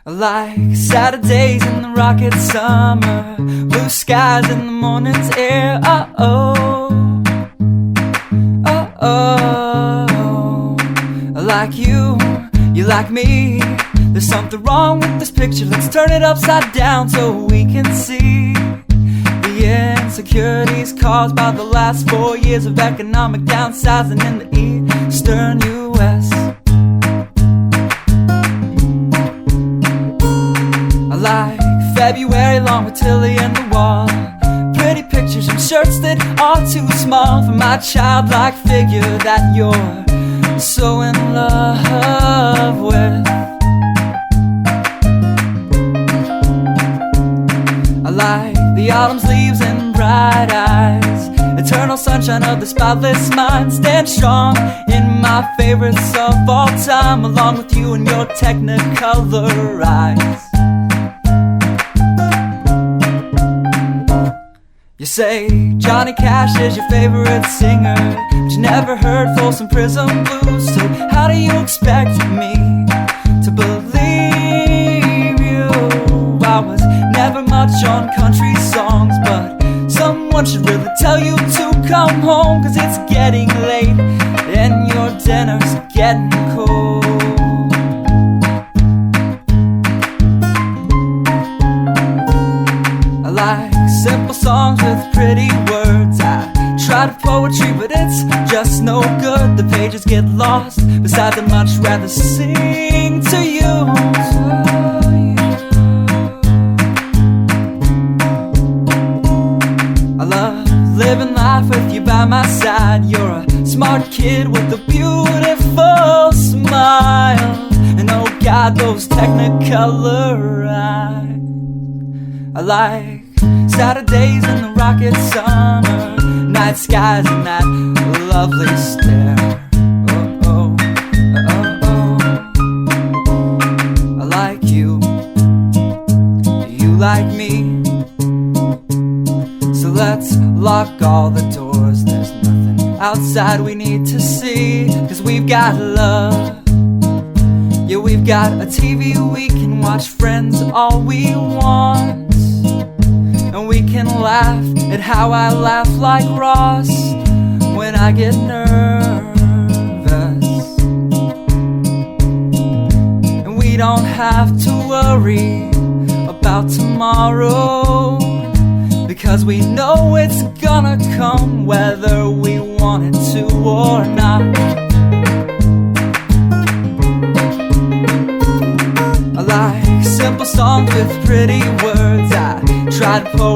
Like Saturdays in the rocket summer, blue skies in the morning's air. Oh, like you like me. There's something wrong with this picture. Let's turn it upside down so we can see the insecurities caused by the last 4 years of economic downsizing in the eastern U.S. I like February long with Tilly and the wall, pretty pictures and shirts that are too small for my childlike figure that you're so in love with. I like the autumn's leaves and bright eyes, eternal sunshine of the spotless mind. Stand strong in my favorites of all time, along with you and your technicolor eyes. You say Johnny Cash is your favorite singer, but you never heard Folsom Prison Blues. So how do you expect me to believe you? I was never much on country songs, but someone should really tell you to come home, 'cause it's getting late and your dinner's getting cold. I like simple songs with pretty words. I tried poetry, but it's just no good. The pages get lost. Besides, I'd much rather sing to you. I love living life with you by my side. You're a smart kid with a beautiful smile, and oh God, those technicolor eyes. I like Saturdays in the rocket summer, night skies and that lovely stare. I like you, you like me. So let's lock all the doors, there's nothing outside we need to see, 'cause we've got love. Yeah, we've got a TV we can watch, Friends all we want. And we can laugh at how I laugh like Ross when I get nervous. And we don't have to worry about tomorrow, because we know it's gonna come whether we want it to or not. I like simple songs with pretty words. I tried